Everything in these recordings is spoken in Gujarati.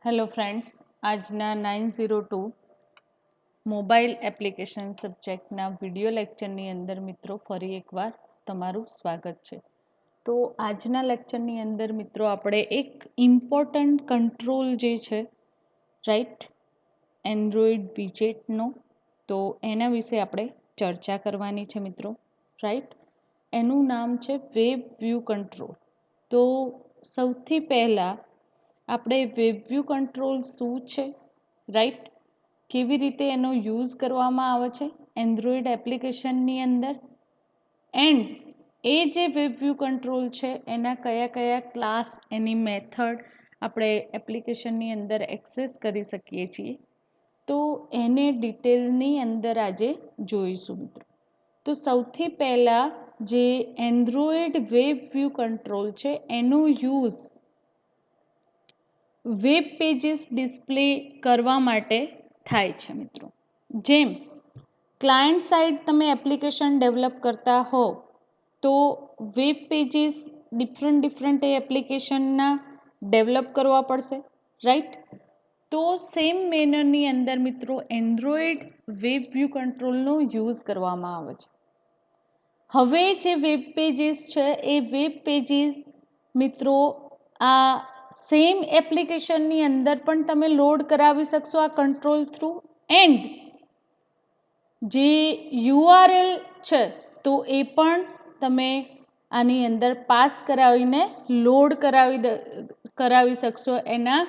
હેલો ફ્રેન્ડ્સ, આજના 902 મોબાઈલ એપ્લિકેશન સબ્જેક્ટના વિડિયો લેક્ચરની અંદર મિત્રો ફરી એકવાર તમારું સ્વાગત છે. તો આજના લેક્ચરની અંદર મિત્રો આપણે એક ઇમ્પોર્ટન્ટ કંટ્રોલ જે છે રાઈટ એન્ડ્રોઈડ વિજેટનો, તો એના વિશે આપણે ચર્ચા કરવાની છે મિત્રો. રાઈટ, એનું નામ છે વેબ વ્યૂ કંટ્રોલ. તો સૌથી પહેલાં આપણે વેબ વ્યૂ કંટ્રોલ શું છે, રાઈટ, કેવી રીતે એનો યુઝ કરવામાં આવે છે એન્ડ્રોઈડ એપ્લિકેશનની અંદર, એન્ડ એ જે વેબ વ્યૂ કંટ્રોલ છે એના કયા કયા ક્લાસ, એની મેથડ આપણે એપ્લિકેશનની અંદર એક્સેસ કરી શકીએ છીએ, તો એને ડિટેલની અંદર આજે જોઈશું મિત્રો. તો સૌથી પહેલાં જે એન્ડ્રોઈડ વેબ વ્યૂ કંટ્રોલ છે એનો યુઝ વેબ પેજીસ ડિસ્પ્લે કરવા માટે થાય છે મિત્રો. જેમ ક્લાયન્ટ સાઇડ તમે એપ્લિકેશન ડેવલપ કરતા હો તો વેબ પેજીસ ડિફરન્ટ એ એપ્લિકેશનના ડેવલપ કરવા પડશે, રાઈટ. તો સેમ મેનરની અંદર મિત્રો એન્ડ્રોઈડ વેબ વ્યૂ કંટ્રોલનો યુઝ કરવામાં આવે છે. હવે જે વેબ પેજીસ છે એ વેબ પેજીસ મિત્રો આ સેમ એપ્લિકેશનની અંદર પણ તમે લોડ કરાવી શકશો આ કંટ્રોલ થ્રુ, એન્ડ જે યુઆરએલ છે તો એ પણ તમે આની અંદર પાસ કરાવીને લોડ કરાવી શકશો એના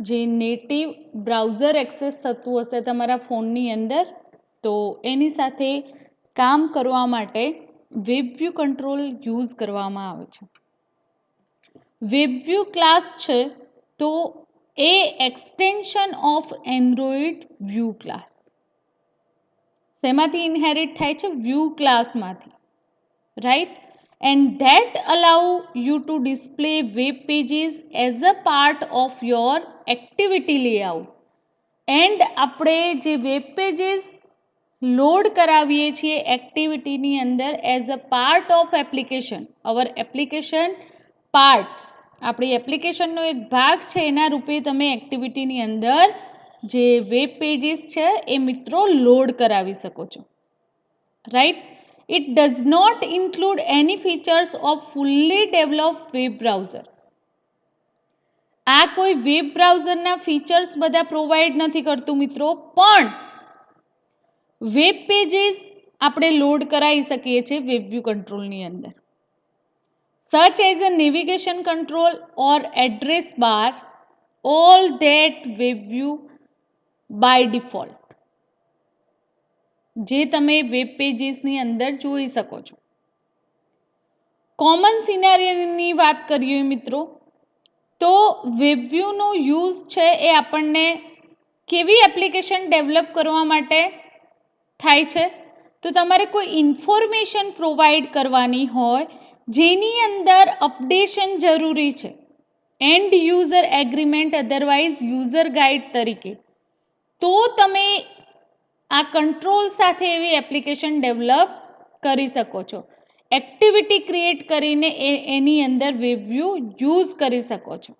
જે નેટિવ બ્રાઉઝર એક્સેસ થતું હશે તમારા ફોનની અંદર, તો એની સાથે કામ કરવા માટે વેબ વ્યૂ કંટ્રોલ યુઝ કરવામાં આવે છે. વેબ વ્યૂ ક્લાસ છે તો એ extension of Android view class. શેમાંથી ઇનહેરિટ થાય છે? વ્યૂ ક્લાસમાંથી, right. And that allow you to display web pages as a part of your activity layout. And આપણે જે વેબ પેજીસ લોડ કરાવીએ છીએ એક્ટિવિટીની અંદર as a part of application, our application part, આપણી એપ્લિકેશનનો એક ભાગ છે એના રૂપે તમે એક્ટિવિટીની અંદર જે વેબ પેજીસ છે એ મિત્રો લોડ કરાવી શકો છો, right. It does not include any features of fully developed web browser. આ કોઈ વેબ બ્રાઉઝરના ફીચર્સ બધા પ્રોવાઈડ નથી કરતું મિત્રો, પણ વેબ પેજીસ આપણે લોડ કરાવી શકીએ છીએ વેબ વ્યૂ કંટ્રોલની અંદર. Such as a navigation control or address bar, all that web view by default. જે તમે વેબ પેજીસની અંદર જોઈ શકો છો. કોમન સિનારીઓની વાત કરીએ મિત્રો, તો વેબ વ્યૂનો યુઝ છે એ આપણને કેવી એપ્લિકેશન ડેવલપ કરવા માટે થાય છે? તો તમારે કોઈ ઇન્ફોર્મેશન પ્રોવાઈડ કરવાની હોય જેની અંદર અપડેશન જરૂરી છે, and user agreement otherwise user guide તરીકે, તો તમે આ કંટ્રોલ સાથે એવી એપ્લિકેશન ડેવલપ કરી શકો છો. એક્ટિવિટી ક્રિએટ કરીને એની અંદર વેબ વ્યૂ યુઝ કરી શકો છો,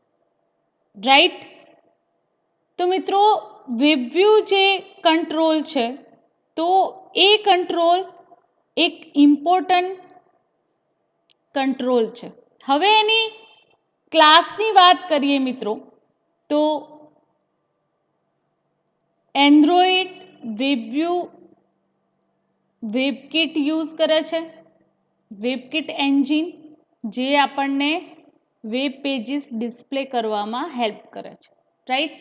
રાઈટ. તો મિત્રો વેબ વ્યૂ જે કંટ્રોલ છે તો એ કંટ્રોલ એક ઇમ્પોર્ટન્ટ કંટ્રોલ છે. હવે એની ક્લાસની વાત કરીએ મિત્રો, તો Android web view WebKit use કરે છે, વેબકિટ એન્જિન, જે આપણને વેબ પેજીસ ડિસ્પ્લે કરવામાં હેલ્પ કરે છે, રાઈટ.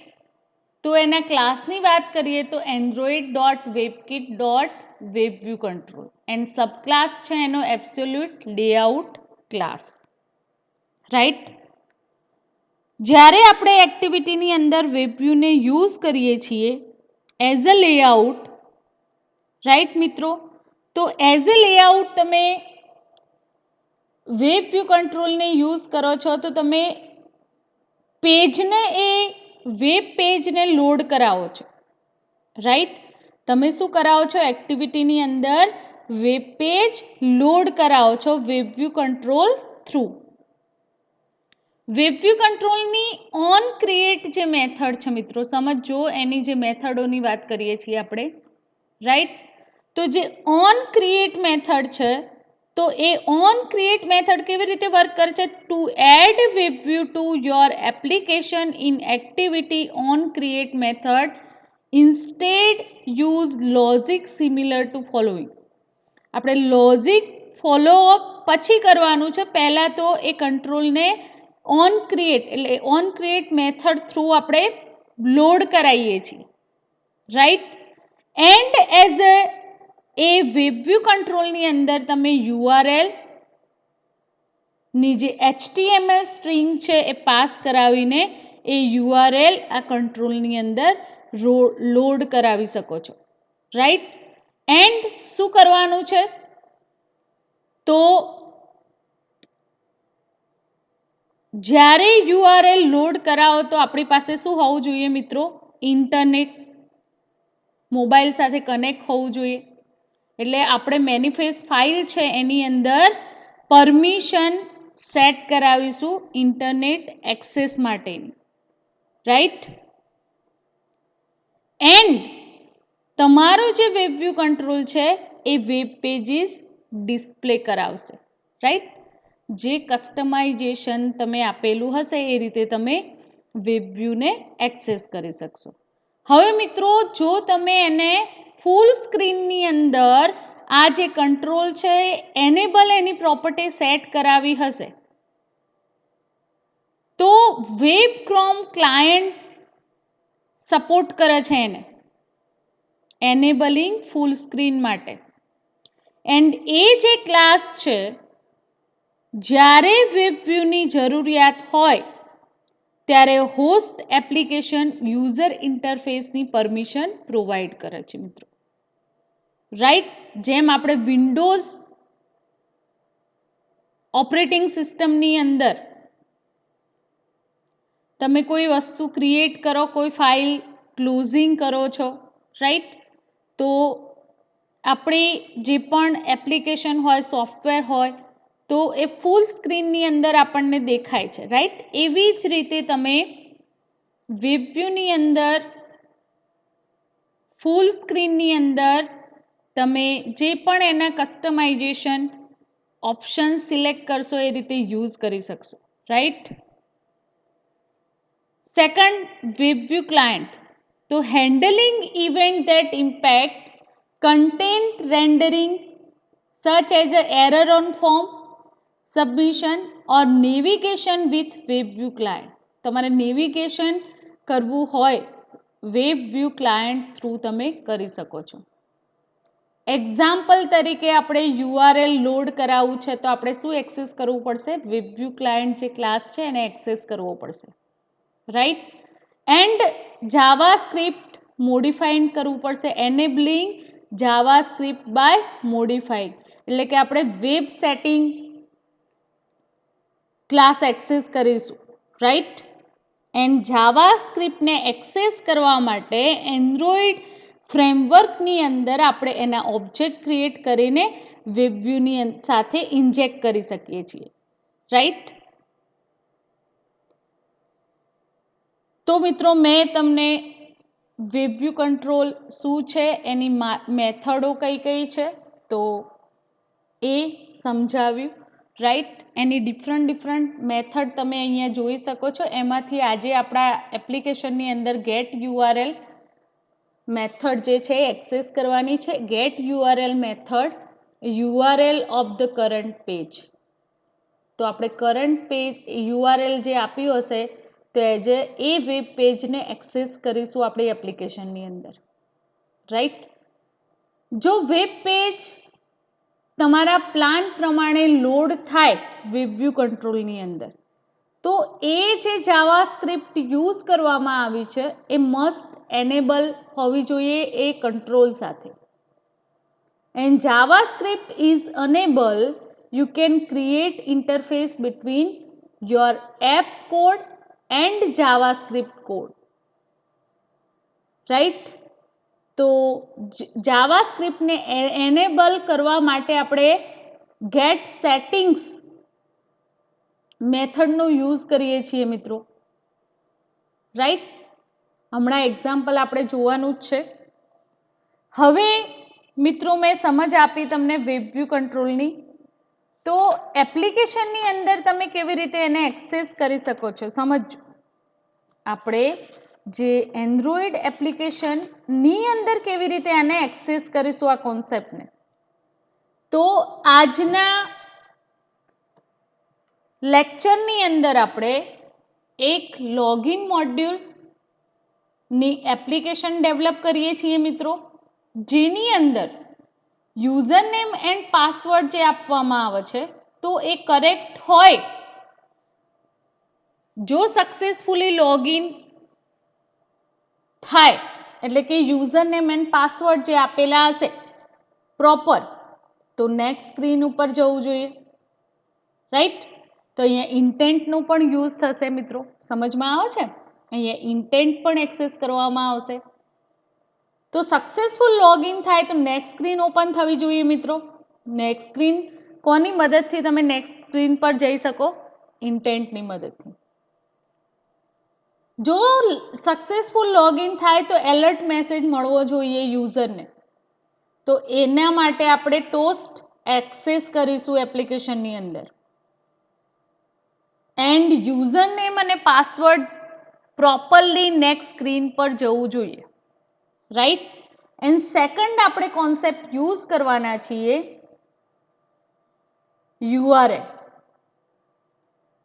તો એના ક્લાસની વાત કરીએ તો Android dot WebKit dot web view control, and sub class છે એનો એબ્સોલ્યુટ લેઆઉટ ક્લાસ, રાઈટ. જ્યારે આપણે એક્ટિવિટીની અંદર વેબ વ્યૂને યુઝ કરીએ છીએ એઝ અ લેઆઉટ, રાઈટ મિત્રો, તો એઝ અ લેઆઉટ તમે વેબ વ્યૂ કંટ્રોલને યુઝ કરો છો તો તમે પેજને એ વેબ પેજને લોડ કરાવો છો, રાઈટ. તમે શું કરાવો છો? એક્ટિવિટીની અંદર વેબ પેજ લોડ કરાવો છો web view control through. Web view કંટ્રોલની ઓન ક્રિએટ જે મેથડ છે મિત્રો, સમજો એની જે મેથડોની વાત કરીએ છીએ આપણે, રાઈટ. તો જે ઓન ક્રિએટ મેથડ છે, તો એ ઓન ક્રિએટ મેથડ કેવી રીતે વર્ક કરે છે? To add web view to your application in activity on create method instead use logic similar to following. આપણે લોજિક ફોલોઅપ પછી કરવાનું છે, પહેલાં તો એ કંટ્રોલને ઓન ક્રિએટ એટલે ઓન ક્રિએટ મેથડ થ્રુ આપણે લોડ કરાવીએ છીએ, રાઈટ. એન્ડ એઝ એ વેબવ્યૂ કંટ્રોલની અંદર તમે યુઆરએલ ની જે HTML સ્ટ્રિંગ છે એ પાસ કરાવીને એ યુઆરએલ આ કંટ્રોલની અંદર લોડ કરાવી શકો છો, રાઈટ. એન્ડ શું કરવાનું છે? તો જ્યારે યુઆરએલ લોડ કરાવો તો આપણી પાસે શું હોવું જોઈએ મિત્રો? ઇન્ટરનેટ, મોબાઈલ સાથે કનેક્ટ હોવું જોઈએ. એટલે આપણે મેનિફેસ્ટ ફાઇલ છે એની અંદર પરમિશન સેટ કરાવીશું ઇન્ટરનેટ એક્સેસ માટેની, રાઈટ. એન્ડ તમારો જે વેબવ્યૂ કંટ્રોલ છે એ વેબ પેજીસ ડિસ્પ્લે કરાવશે, રાઈટ. જે કસ્ટમાઇઝેશન તમે આપેલું હશે એ રીતે તમે વેબવ્યૂને એક્સેસ કરી શકશો. હવે મિત્રો, જો તમે એને ફૂલ સ્ક્રીનની અંદર આ જે કંટ્રોલ છે એનેબલ એની પ્રોપર્ટી સેટ કરાવી હશે, તો વેબ ક્રોમ ક્લાયન્ટ સપોર્ટ કરે છે એને એનેબલિંગ ફૂલ સ્ક્રીન માટે. એન્ડ એ જે ક્લાસ છે, જ્યારે વેબવ્યૂની જરૂરિયાત હોય ત્યારે હોસ્ટ એપ્લિકેશન યુઝર ઇન્ટરફેસની પરમિશન પ્રોવાઈડ કરે છે મિત્રો, રાઈટ. જેમ આપણે વિન્ડોઝ ઓપરેટિંગ સિસ્ટમની અંદર તમે કોઈ વસ્તુ ક્રિએટ કરો, કોઈ ફાઇલ ક્લોઝિંગ કરો છો, રાઈટ. તો આપણી જે પણ એપ્લિકેશન હોય, સોફ્ટવેર હોય, તો એ ફૂલ સ્ક્રીનની અંદર આપણને દેખાય છે, રાઈટ. એવી જ રીતે તમે વેબવ્યૂની અંદર ફૂલ સ્ક્રીનની અંદર તમે જે પણ એના કસ્ટમાઇઝેશન ઓપ્શન સિલેક્ટ કરશો એ રીતે યુઝ કરી શકશો, રાઈટ. Second, web view client. તો handling event that impact content rendering such as a error on form submission or navigation with WebView client. તમારે નેવિગેશન કરવું હોય WebView ક્લાયન્ટ થ્રુ તમે કરી શકો છો. એક્ઝામ્પલ તરીકે આપણે યુઆરએલ લોડ કરાવવું છે તો આપણે શું એક્સેસ કરવું પડશે? WebView ક્લાયન્ટ જે ક્લાસ છે એને એક્સેસ કરવો પડશે, રાઈટ. એન્ડ જાવાસ્ક્રિપ્ટ મોડિફાઈડ કરવું પડશે, એનેબલિંગ જાવાસ્ક્રિપ્ટ બાય મોડિફાઈડ, એટલે કે આપણે વેબ સેટિંગ ક્લાસ એક્સેસ કરીશું, રાઈટ. એન્ડ જાવાસ્ક્રિપ્ટને એક્સેસ કરવા માટે એન્ડ્રોઈડ ફ્રેમવર્કની અંદર આપણે એના ઓબ્જેક્ટ ક્રિએટ કરીને વેબવ્યૂની સાથે ઇન્જેક્ટ કરી શકીએ છીએ, રાઈટ. તો મિત્રો, મેં તમને વેબવ્યૂ કંટ્રોલ શું છે, એની મેથડો કઈ કઈ છે તો એ સમજાવ્યું, રાઈટ. એની ડિફરન્ટ મેથડ તમે અહીંયા જોઈ શકો છો. એમાંથી આજે આપણા એપ્લિકેશનની અંદર ગેટ યુઆરએલ મેથડ જે છે એ એક્સેસ કરવાની છે. Get URL method URL of the current page. તો આપણે કરંટ પેજ યુઆરએલ જે આપ્યું હશે તો એ વેબ પેજને એક્સેસ કરીશું આપણી એપ્લિકેશનની અંદર, રાઈટ. જો વેબ પેજ તમારા પ્લાન પ્રમાણે લોડ થાય વેબવ્યૂ કંટ્રોલની અંદર, તો એ જે જાવાસ્ક્રિપ્ટ યુઝ કરવામાં આવી છે એ મસ્ટ એનેબલ હોવી જોઈએ એ કંટ્રોલ સાથે. And JavaScript is enable, you can create interface between your app code and JavaScript code, right. તો જાવાસ્ક્રિપ્ટને એનેબલ કરવા માટે આપણે ગેટ સેટિંગ્સ મેથડનો યુઝ કરીએ છીએ મિત્રો, રાઈટ. હમણાં એક્ઝામ્પલ આપણે જોવાનું જ છે. હવે મિત્રો મેં સમજ આપી તમને વેબ વ્યૂ કંટ્રોલની. તો એપ્લિકેશનની અંદર તમે કેવી રીતે એને એક્સેસ કરી શકો છો સમજજો. આપણે જે એન્ડ્રોઈડ એપ્લિકેશનની અંદર કેવી રીતે આને એક્સેસ કરીશું આ કોન્સેપ્ટને. તો આજના લેક્ચરની અંદર આપણે એક લોગિન મોડ્યુલની એપ્લિકેશન ડેવલપ કરીએ છીએ મિત્રો, જેની અંદર યુઝર નેમ એન્ડ પાસવર્ડ જે આપવામાં આવે છે તો એ કરેક્ટ હોય, જો સક્સેસફુલી લોગિન થાય એટલે કે યુઝર નેમ એન્ડ પાસવર્ડ જે આપેલા હશે પ્રોપર, તો નેક્સ્ટ સ્ક્રીન ઉપર જવું જોઈએ, રાઈટ. તો અહીંયા ઇન્ટેન્ટનું પણ યુઝ થશે મિત્રો, સમજમાં આવે છે. અહીંયા ઇન્ટેન્ટ પણ એક્સેસ કરવામાં આવશે. તો સક્સેસફુલ લોગિન થાય તો નેક્સ્ટ સ્ક્રીન ઓપન થવી જોઈએ મિત્રો. નેક્સ્ટ સ્ક્રીન કોની મદદથી તમે નેક્સ્ટ સ્ક્રીન પર જઈ શકો? ઇન્ટેન્ટની મદદથી. જો સક્સેસફુલ લોગિન થાય તો એલર્ટ મેસેજ મળવો જોઈએ યુઝરને. તો એના માટે આપણે ટોસ્ટ એક્સેસ કરીશું એપ્લિકેશનની અંદર. એન્ડ યુઝર નેમ અને પાસવર્ડ પ્રોપરલી નેક્સ્ટ સ્ક્રીન પર જવું જોઈએ, રાઈટ. એન્ડ સેકન્ડ આપણે કોન્સેપ્ટ યુઝ કરવાના છીએ યુઆરએલ.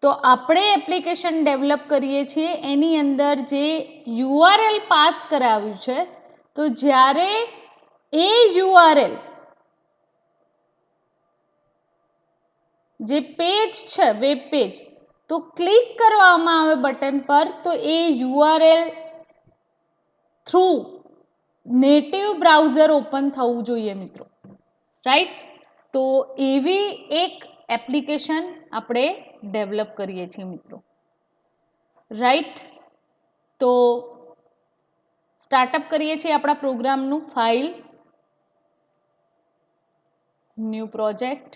તો આપણે એપ્લિકેશન ડેવલપ કરીએ છીએ એની અંદર જે યુઆરએલ પાસ કરાવ્યું છે, તો જ્યારે એ યુઆરએલ જે પેજ છે વેબ પેજ, તો ક્લિક કરવામાં આવે બટન પર તો એ URL through native browser open થવું જોઈએ મિત્રો, રાઈટ. તો એવી એક એપ્લિકેશન આપણે ડેવલપ કરીએ છીએ મિત્રો, રાઈટ. તો સ્ટાર્ટઅપ કરીએ છીએ આપણા પ્રોગ્રામનું. ફાઇલ, ન્યૂ પ્રોજેક્ટ,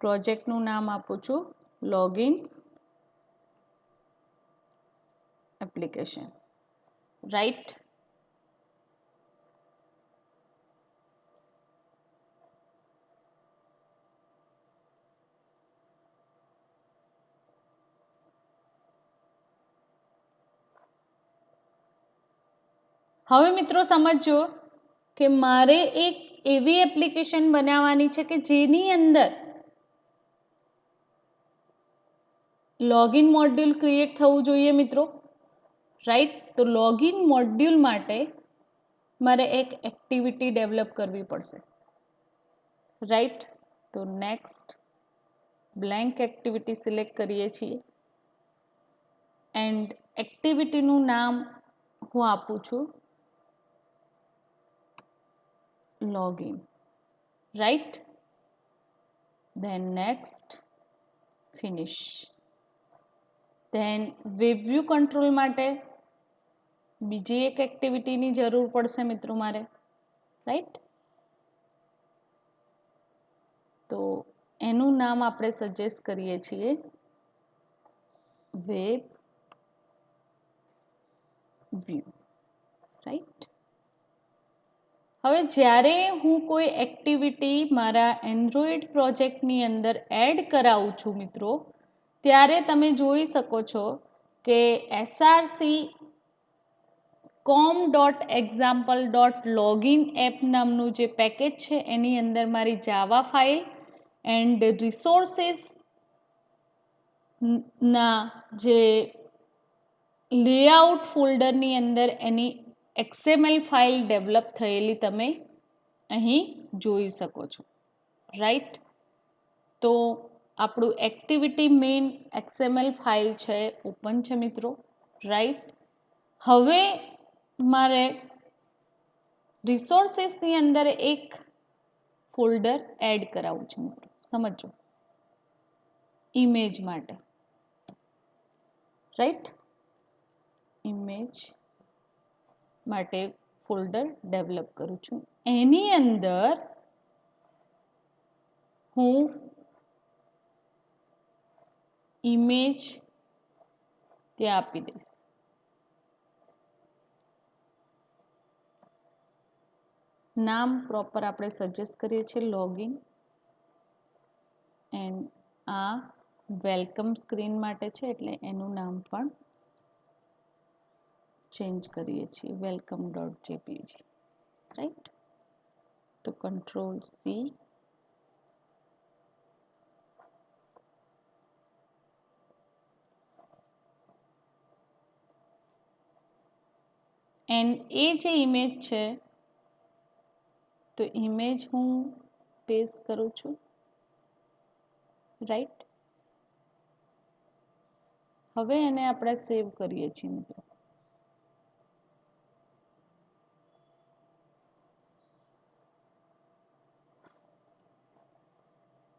પ્રોજેક્ટનું નામ આપું છું લોગિન એપ્લિકેશન, રાઈટ. હવે મિત્રો સમજો કે મારે એક એવી એપ્લિકેશન બનાવવાની છે કે જેની અંદર લોગિન મોડ્યુલ ક્રિએટ થવું જોઈએ મિત્રો, રાઈટ. તો લોગિન મોડ્યુલ માટે મારે એક એક્ટિવિટી ડેવલપ કરવી પડશે, રાઈટ. તો નેક્સ્ટ બ્લેન્ક એક્ટિવિટી સિલેક્ટ કરીએ છીએ એન્ડ એક્ટિવિટીનું નામ હું આપું છું login, right. Then next finish. Then web view control માટે બીજી એક એક્ટિવિટીની જરૂર પડશે મિત્રો મારે, રાઈટ. તો એનું નામ આપણે સજેસ્ટ કરીએ છીએ વેબ વ્યૂ, રાઈટ. હવે જ્યારે હું કોઈ એક્ટિવિટી મારા એન્ડ્રોઈડ પ્રોજેક્ટની અંદર એડ કરાવું છું મિત્રો, ત્યારે તમે જોઈ શકો છો કે src.com.example.login એપ નામનું જે પેકેજ છે એની અંદર મારી જાવા ફાઇલ એન્ડ રિસોર્સિસ ના જે લેઆઉટ ફોલ્ડરની અંદર એની XML ફાઇલ ડેવલપ થયેલી તમે અહીં જોઈ શકો છો, રાઈટ. તો આપણું એક્ટિવિટી મેઇન XML ફાઇલ છે ઓપન છે મિત્રો, રાઈટ. હવે મારે રિસોર્સિસની અંદર એક ફોલ્ડર એડ કરાવવું છે મિત્રો, સમજો ઇમેજ માટે, રાઈટ. ઇમેજ માટે ફોલ્ડર ડેવલપ કરું છું. એની અંદર હું ઇમેજ ત્યાં આપી દઈશ. નામ પ્રોપર આપણે સજેસ્ટ કરીએ છીએ લોગિન, એન્ડ આ વેલકમ સ્ક્રીન માટે છે એટલે એનું નામ પણ ચેન્જ કરીએ છીએ welcome.jpg, રાઈટ. તો કંટ્રોલ સી, એન્ડ એ જે ઇમેજ છે તો ઇમેજ હું પેસ્ટ કરું છું, રાઈટ. હવે એને આપણે સેવ કરીએ છીએ મિત્રો.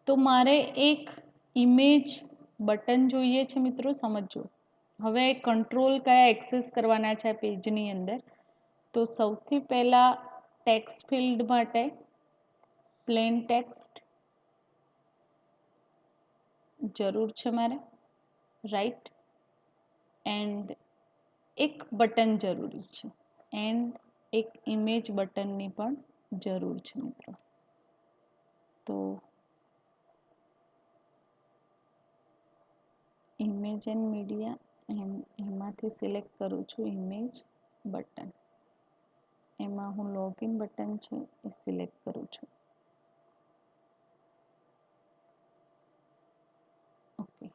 તો મારે એક ઇમેજ બટન જોઈએ છે મિત્રો, સમજો. હવે કંટ્રોલ કયા એક્સેસ કરવાના છે પેજની અંદર, તો સૌથી પહેલા ટેક્સ્ટ ફિલ્ડ માટે પ્લેન ટેક્સ્ટ જરૂર છે મારે, રાઈટ. એન્ડ એક બટન જરૂરી છે, એન્ડ એક ઇમેજ બટનની પણ જરૂર છે મિત્રો. તો ઇમેજ એન્ડ મીડિયા, એમાંથી સિલેક્ટ કરું છું ઇમેજ બટન. એમાં હું લોગિન બટન છે એ સિલેક્ટ કરું છું. ઓકે.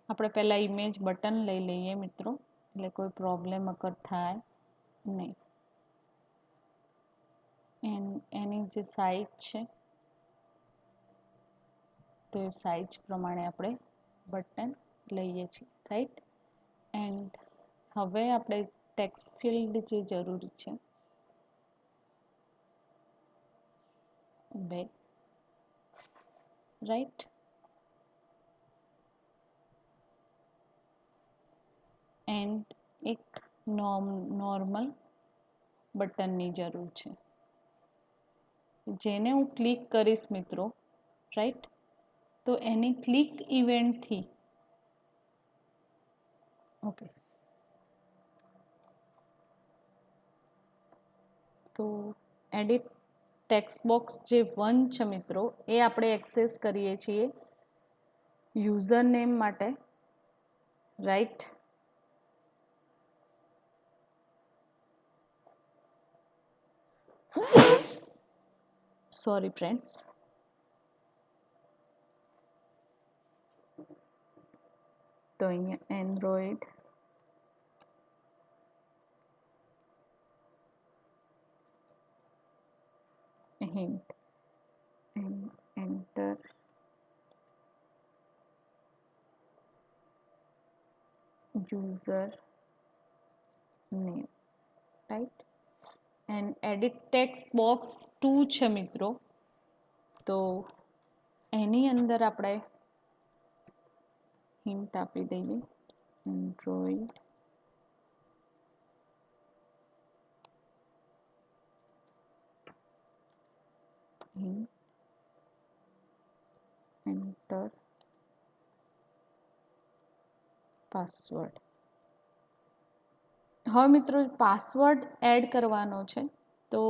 આપણે પહેલા ઇમેજ બટન લઈ લઈએ મિત્રો, એટલે કોઈ પ્રોબ્લેમ અગર થાય નહીં. એની જે સાઇઝ છે તો એ સાઇઝ પ્રમાણે આપણે બટન લઈએ છીએ, રાઈટ. એન્ડ હવે આપણે ટેક્સ્ટ ફિલ્ડ જે જરૂરી છે, બે, રાઈટ. એન્ડ એક નોર્મલ બટનની જરૂર છે, જેને હું ક્લિક કરીશ મિત્રો, રાઈટ. તો એની ક્લિક ઇવેન્ટથી, ઓકે, તો એડિટ ટેક્સ્ટ બોક્સ જે 1 છે મિત્રો, એ આપણે એક્સેસ કરીએ છીએ યુઝર નેમ માટે, રાઈટ. Sorry friends. તો અહીંયા Android hint and enter user name, right. and edit text box 2 છે મિત્રો, તો એની અંદર આપણે હિન્ટ આપી દઈએ એન્ડ્રોઈડ enter પાસવર્ડ. હવે મિત્રો પાસવર્ડ એડ કરવાનો છે, તો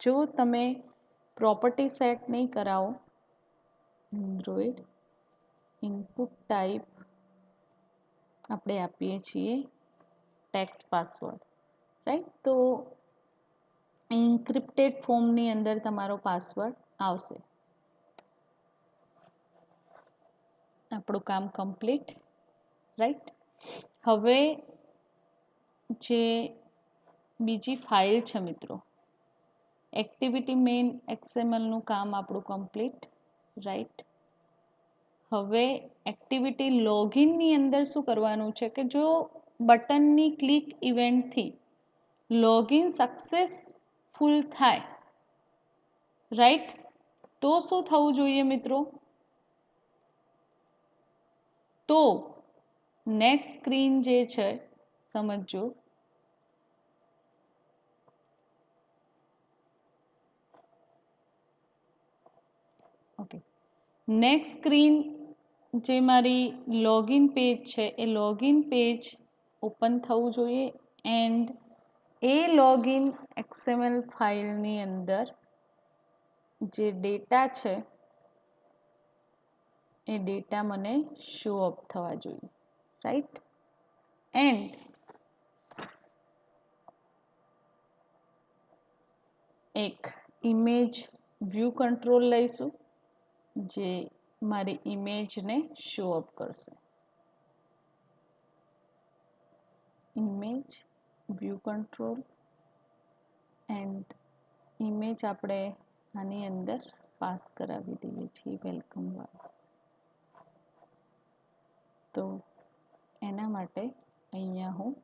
જો તમે પ્રોપર્ટી સેટ નહીં કરાવો, એન્ડ્રોઈડ ઇનપુટ ટાઈપ આપણે આપીએ છીએ ટેક્સ્ટ પાસવર્ડ, રાઈટ. તો એન્ક્રિપ્ટેડ ફોર્મની અંદર તમારો પાસવર્ડ આવશે. આપણું કામ કમ્પ્લીટ, રાઈટ. હવે જે બીજી ફાઇલ છે મિત્રો. એક્ટિવિટી મેઇન એક્સએમએલનું કામ આપણું કમ્પ્લીટ, રાઈટ. હવે એક્ટિવિટી લોગિનની અંદર શું કરવાનું છે કે જો બટનની ક્લિક ઇવેન્ટથી લોગિન સક્સેસફુલ થાય, રાઈટ, તો શું થવું જોઈએ મિત્રો? તો નેક્સ્ટ સ્ક્રીન જે છે સમજો. ઓકે, નેક્સ્ટ સ્ક્રીન જે મારી લોગિન પેજ છે એ લોગિન પેજ ઓપન થવું જોઈએ એન્ડ એ લોગિન એક્સએમએલ ફાઇલની અંદર જે ડેટા છે એ ડેટા મને શો અપ થવા જોઈએ, રાઈટ. એન્ડ એક ઇમેજ વ્યૂ કંટ્રોલ લઈશું જે મારી ઇમેજને શો અપ કરશે. Image view control and image આપણે આની અંદર પાસ કરાવી દઈએ છીએ વેલકમ વાળું. તો એના માટે અહીંયા હું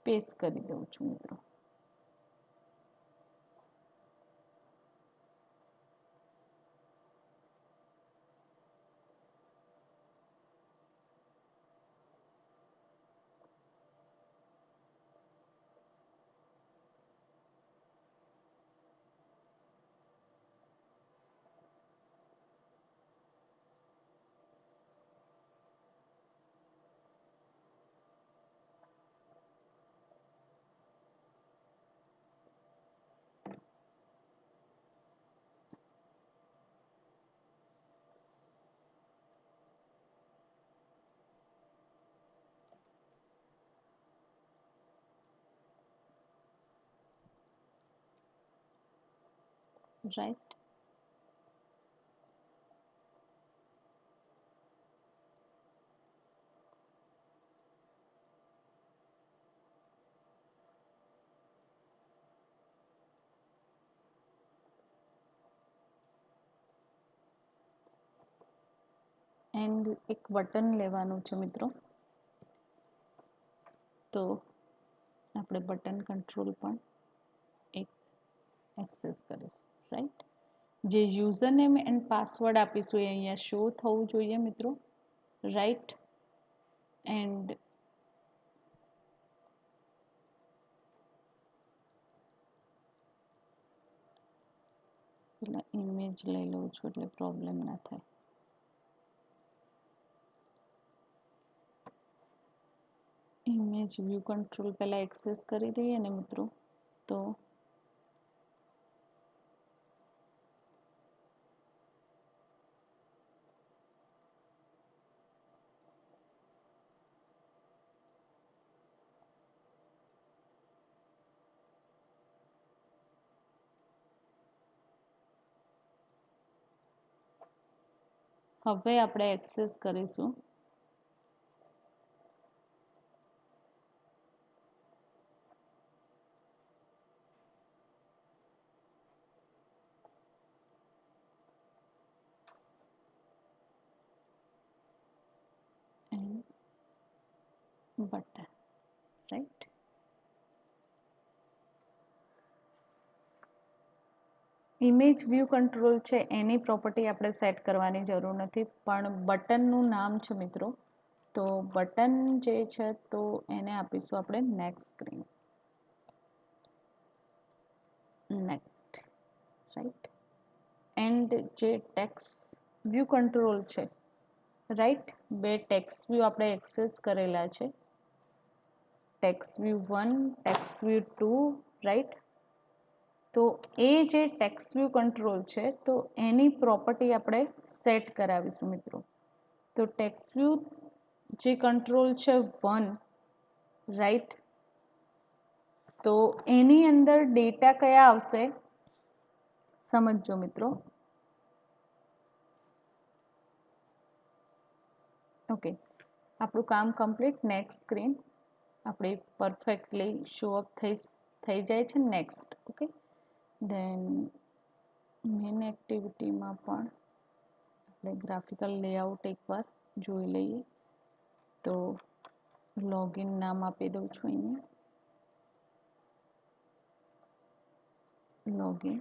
પેસ્ટ કરી દઉં છું મિત્રો. રાઈટ. એન્ડ એક બટન લેવાનું છે મિત્રો. તો આપણે બટન કંટ્રોલ પણ એક એક્સેસ કરીશું, રાઈટ. જે યુઝર નેમ એન્ડ પાસવર્ડ આપીશું એ અહીંયા શો થવું જોઈએ મિત્રો, રાઈટ. એન્ડ પેલા ઇમેજ લઈ લઉં છું એટલે પ્રોબ્લેમ ના થાય. ઇમેજ વ્યૂ કંટ્રોલ પહેલાં એક્સેસ કરી દઈએ ને મિત્રો. તો હવે આપણે એક્સેસ કરીશું button, right. Image view control છે એની પ્રોપર્ટી આપણે સેટ કરવાની જરૂર નથી, પણ બટનનું નામ છે મિત્રો. તો બટન જે છે તો એને આપીશું આપણે next screen, next, right. And જે ટેક્સ્ટ વ્યૂ કંટ્રોલ છે, રાઈટ, બે ટેક્સ્ટ વ્યૂ આપણે એક્સેસ કરેલા છે, text view 1, text view 2, right. તો એ જે ટેક્સ્ટ વ્યૂ કંટ્રોલ છે તો એની પ્રોપર્ટી આપણે સેટ કરાવીશું મિત્રો. તો ટેક્સ્ટ વ્યૂ જે કંટ્રોલ છે 1, રાઈટ. તો એની અંદર ડેટા કયા આવશે સમજજો મિત્રો. ઓકે, આપણું કામ કમ્પ્લીટ. નેક્સ્ટ સ્ક્રીન આપણી પરફેક્ટલી શો અપ થઈ જાય છે નેક્સ્ટ. ઓકે, ધેન મેન એક્ટિવિટીમાં પણ આપણે ગ્રાફિકલ લેઆઉટ એકવાર જોઈ લઈએ. તો લોગિન નામ આપી દઉં છું અહીંયા, લોગિન,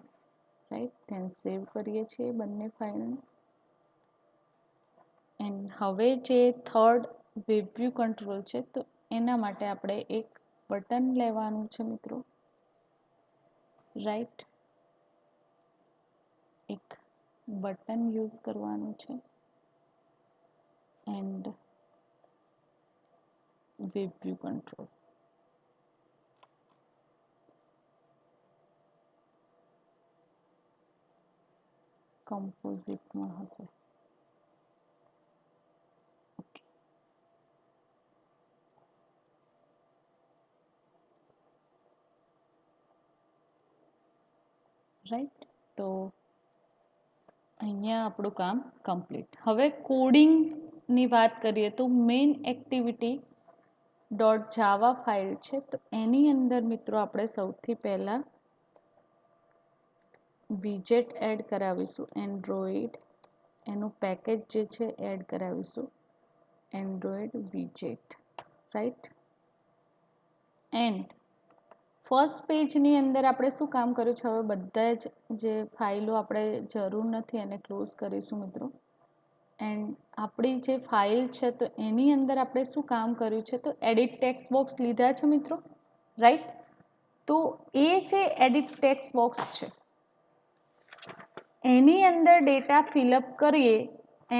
રાઈટ. ધેન સેવ કરીએ છીએ બંને ફાઇલને. એન્ડ હવે જે થર્ડ વેબ વ્યૂ કંટ્રોલ છે, તો એના માટે આપણે એક બટન લેવાનું છે મિત્રો, રાઈટ. એક બટન યુઝ કરવાનું છે એન્ડ વેબ વ્યૂ કંટ્રોલ. કમ્પોઝિટમાં હશે. Okay, right. તો અહીંયા આપણું કામ કમ્પ્લીટ. હવે કોડિંગની વાત કરીએ તો main activity dot Java file છે, તો એની અંદર મિત્રો આપણે સૌથી પહેલાં વિજેટ એડ કરાવીશું. એન્ડ્રોઈડ એનું પેકેજ જે છે એડ કરાવીશું, એન્ડ્રોઈડ વિજેટ, રાઈટ. એન્ડ ફર્સ્ટ પેજની અંદર આપણે શું કામ કર્યું છે, હવે બધા જ જે ફાઇલો આપણે જરૂર નથી એને ક્લોઝ કરીશું મિત્રો. એન્ડ આપણી જે ફાઇલ છે તો એની અંદર આપણે શું કામ કર્યું છે, તો એડિટ ટેક્સ્ટ બોક્સ લીધા છે મિત્રો, રાઈટ. તો એ જે એડિટ ટેક્સ્ટ બોક્સ છે એની અંદર ડેટા ફિલઅપ કરીએ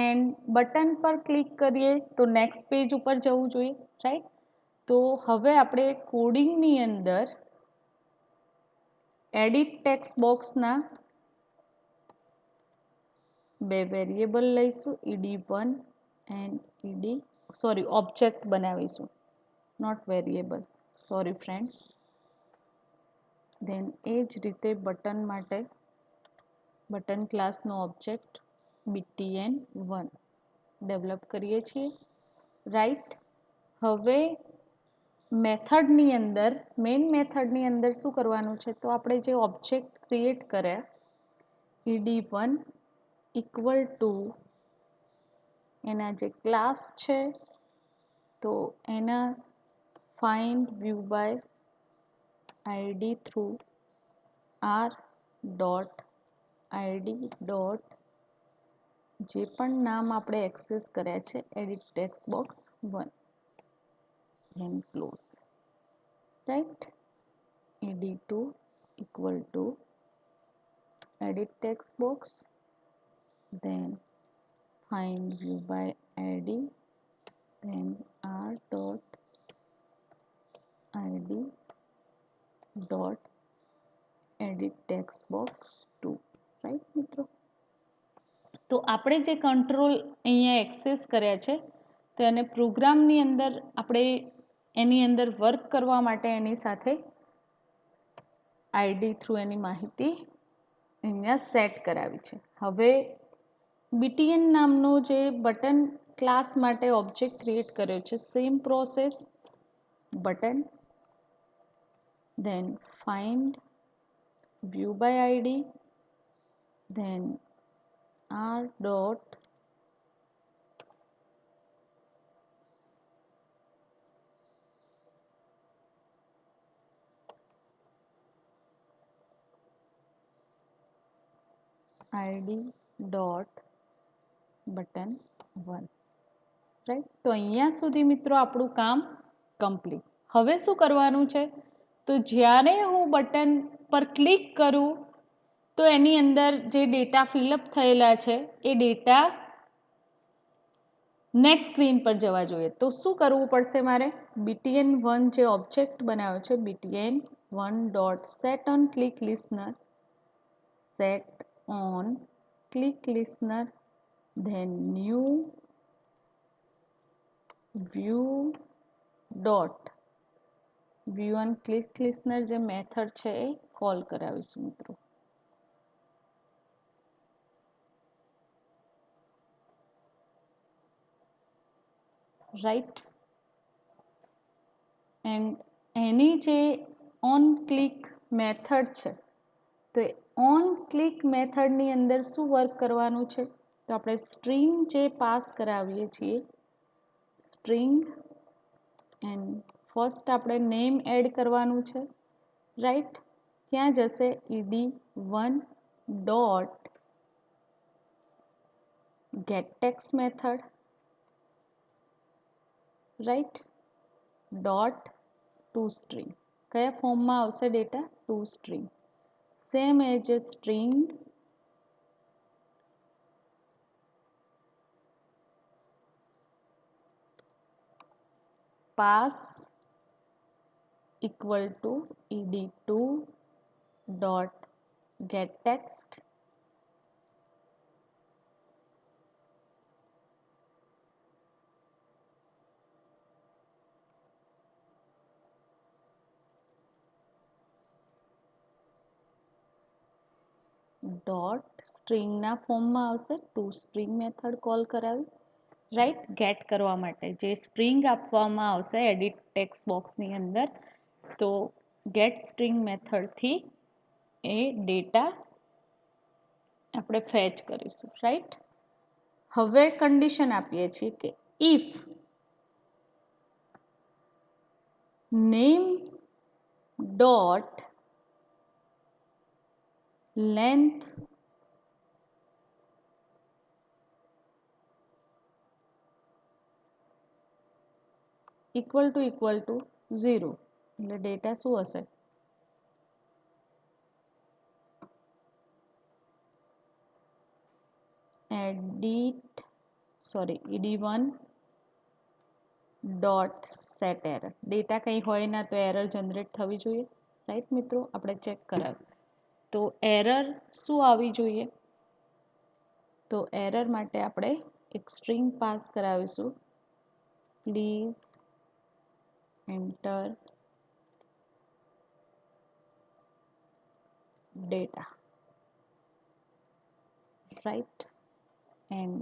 એન્ડ બટન પર ક્લિક કરીએ તો નેક્સ્ટ પેજ ઉપર જવું જોઈએ, રાઈટ. તો હવે આપણે કોડિંગની અંદર એડિટ ટેક્સ્ટ બોક્સના બે વેરિયેબલ લઈશું, ed1 એન્ડ ઓબ્જેક્ટ બનાવીશું, not variable, sorry friends. Then એ જ રીતે બટન માટે બટન ક્લાસનો ઓબ્જેક્ટ btn1 ડેવલપ કરીએ છીએ, રાઈટ. હવે મેથડની અંદર મેઇન મેથડની અંદર શું કરવાનું છે, તો આપણે જે ઓબ્જેક્ટ ક્રિએટ કર્યા ed1 ઇક્વલ ટુ એના જે ક્લાસ છે તો એના find view by ID through R dot ID dot જે પણ નામ આપણે એક્સેસ કર્યા છે edit text box 1 and close, right. ed2 equal to edit text box, then find view by id, then r dot id dot edit text box 2, right મિત્રો. તો આપણે જે કંટ્રોલ અહીંયા એક્સેસ કર્યા છે તો એને પ્રોગ્રામની અંદર આપણે એની અંદર વર્ક કરવા માટે એની સાથે આઈડી થ્રુ એની માહિતી અહીંયા સેટ કરાવી છે. હવે btn નામનો જે બટન ક્લાસ માટે ઓબ્જેક્ટ ક્રિએટ કર્યો છે, same process, button, then find view by id, then r dot id dot button 1, right. તો અહીંયા સુધી મિત્રો આપણું કામ કમ્પ્લીટ. હવે શું કરવાનું છે, તો જ્યારે હું બટન પર ક્લિક કરું તો એની અંદર જે ડેટા ફિલઅપ થયેલા છે એ ડેટા નેક્સ્ટ સ્ક્રીન પર જવા જોઈએ. તો શું કરવું પડશે મારે, btn1 જે ઓબ્જેક્ટ બનાવ્યો છે btn1 dot sat on click listener, sat on click listener, then new view dot view on click listener જે મેથડ છે એ કોલ કરાવીશું મિત્રો, રાઈટ. એન્ડ એની જે ઓન ક્લિક મેથડ છે, તો એ ઓન ક્લિક મેથડની અંદર શું વર્ક કરવાનું છે, તો આપણે સ્ટ્રિંગ જે પાસ કરાવીએ છીએ, સ્ટ્રિંગ એન્ડ ફર્સ્ટ આપણે નેમ એડ કરવાનું છે, રાઈટ. ક્યાં જશે, ed1 dot getText method, right, dot to string. કયા ફોર્મમાં આવશે ડેટા, ટુ સ્ટ્રિંગ. સેમ એજ એ string pass equal to ed2 dot getText dot સ્ટ્રિંગના ફોર્મમાં આવશે, ટુ સ્ટ્રિંગ મેથડ કોલ કરાવી, રાઈટ, ગેટ કરવા માટે જે સ્ટ્રિંગ આપવામાં આવશે એડિટ ટેક્સ્ટ બોક્સની અંદર, તો ગેટ સ્ટ્રિંગ મેથડથી એ ડેટા આપણે ફેચ કરીશું, રાઈટ. હવે કન્ડિશન આપીએ છીએ કે if name dot length equal to 0, એટલે ડેટા શું હશે, ed1 dot set error. Data કંઈ હોય ના તો એરર જનરેટ થવી જોઈએ, રાઈટ મિત્રો. આપણે ચેક કરાવીએ તો એરર શું આવી જોઈએ, તો એરર માટે આપણે એક સ્ટ્રિંગ પાસ કરાવીશું, please enter data, right. And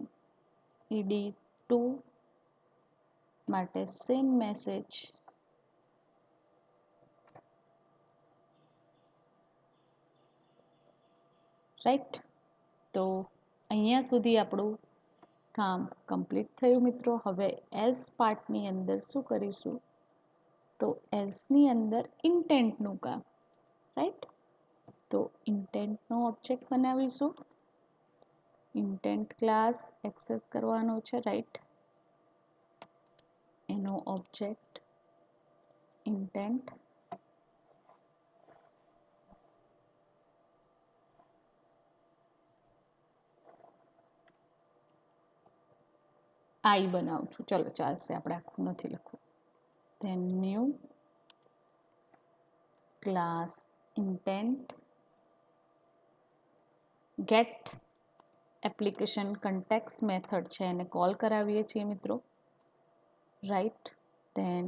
ed2 માટે સેમ મેસેજ, રાઈટ. તો અહીંયા સુધી આપણું કામ કમ્પ્લીટ થયું મિત્રો. હવે એલ્સ પાર્ટની અંદર શું કરીશું, તો એલ્સની અંદર ઇન્ટેન્ટનું કામ, રાઈટ. તો ઇન્ટેન્ટનો ઓબ્જેક્ટ બનાવીશું, ઇન્ટેન્ટ ક્લાસ એક્સેસ કરવાનો છે, રાઈટ. એનો ઓબ્જેક્ટ ઇન્ટેન્ટ આઈ બનાવું છું, ચલો ચાલશે, આપણે આખું નથી લખવું. Then new class intent get application context method છે એને કોલ કરાવીએ છીએ મિત્રો, રાઈટ. ધેન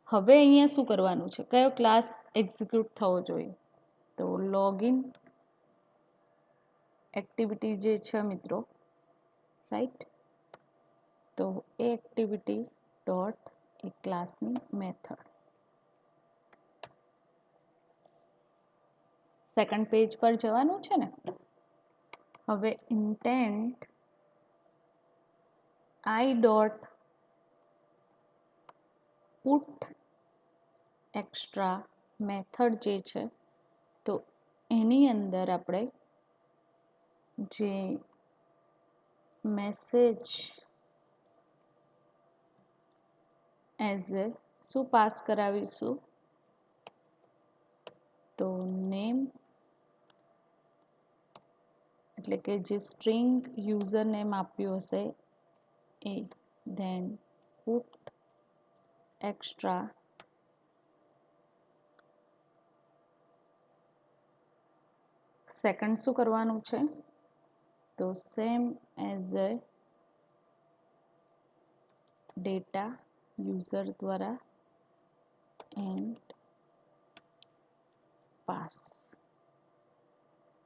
હવે અહીંયા શું કરવાનું છે, કયો ક્લાસ એક્ઝિક્યુટ થવો જોઈએ, તો લોગિન એક્ટિવિટી જે છે મિત્રો, રાઈટ. તો એ એક્ટિવિટી ડોટ એ ક્લાસની મેથડ. સેકન્ડ પેજ પર જવાનું છે ને. હવે ઇન્ટેન્ટ આઈ ડોટ પુટ એક્સ્ટ્રા મેથડ જે છે, તો એની અંદર આપણે જે મેસેજ એઝ એ શું પાસ કરાવીશું, તો નેમ એટલે કે જે સ્ટ્રિંગ યુઝર નેમ આપ્યું હશે એ, ધેન પુટ એક્સ્ટ્રા સેકન્ડ શું કરવાનું છે, તો સેમ એઝ એ ડેટા યુઝર દ્વારા એન્ડ પાસ.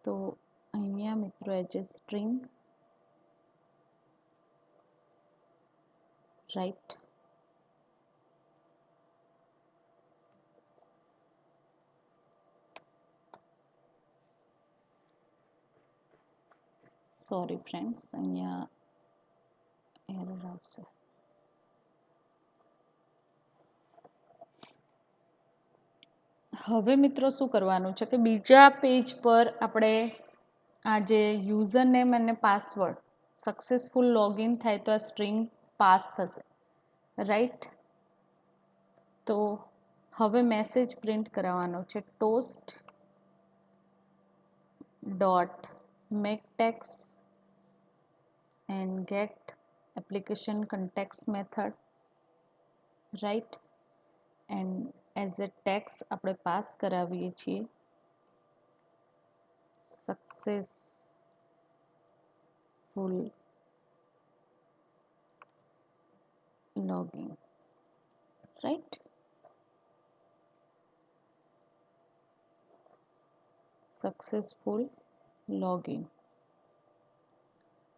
તો અહીંયા મિત્રો એજ એ સ્ટ્રિંગ, રાઈટ. સોરી ફ્રેન્ડ્સ, અહીંયા એરર આવશે. હવે મિત્રો શું કરવાનું છે કે બીજા પેજ પર આપણે આ જે યુઝર નેમ અને પાસવર્ડ સક્સેસફુલ લોગિન થાય તો આ સ્ટ્રિંગ પાસ થશે, રાઈટ. તો હવે મેસેજ પ્રિન્ટ કરાવવાનો છે, toast dot make text and get application context method, right. And as a text આપણે પાસ કરાવીએ છીએ successful login, right. Successful login.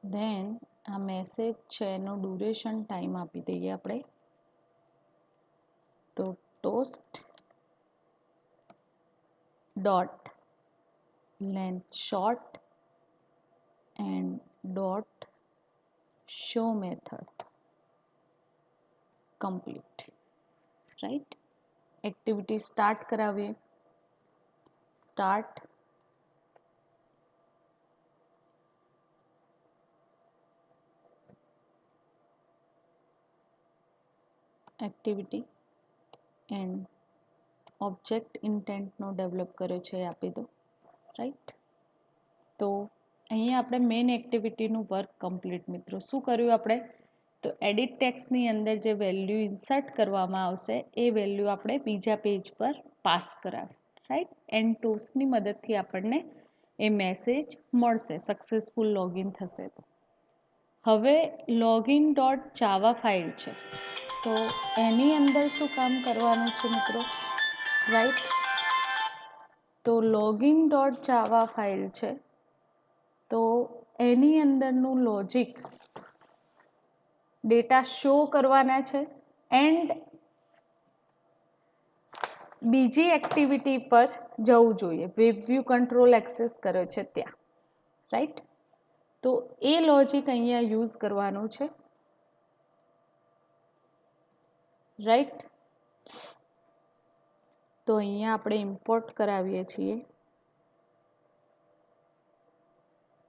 Then આ મેસેજ છે એનો ડ્યુરેશન ટાઈમ આપી દઈએ આપણે, તો toast dot length short and dot show method complete, right. Activity start કરાવીએ, સ્ટાર્ટ. એક્ટિવિટી એન્ડ ઓબ્જેક્ટ ઇન્ટેન્ટનો ડેવલપ કર્યો છે એ આપી દો, રાઈટ. તો અહીંયા આપણે મેઇન એક્ટિવિટીનું વર્ક કમ્પ્લીટ. મિત્રો શું કર્યું આપણે, તો એડિટ ટેક્સ્ટની અંદર જે વેલ્યુ ઇન્સર્ટ કરવામાં આવશે એ વેલ્યુ આપણે બીજા પેજ પર પાસ કરાવી, રાઈટ. એન્ડ ટોસ્ટની મદદથી આપણને એ મેસેજ મળશે, સક્સેસફુલ લોગિન થશે. તો હવે લોગિન ડોટ જાવા ફાઇલ છે, તો એની અંદર શું કામ કરવાનું છે મિત્રો, રાઈટ. તો લોગિન ડોટ જાવા ફાઇલ છે, તો એની અંદરનું લોજિક ડેટા શો કરવાના છે એન્ડ બીજી એક્ટિવિટી પર જવું જોઈએ, વેબ વ્યૂ કંટ્રોલ એક્સેસ કર્યો છે ત્યાં, રાઈટ. તો એ લોજિક અહીંયા યુઝ કરવાનું છે, રાઈટ. તો અહીંયા આપણે ઇમ્પોર્ટ કરાવીએ છીએ,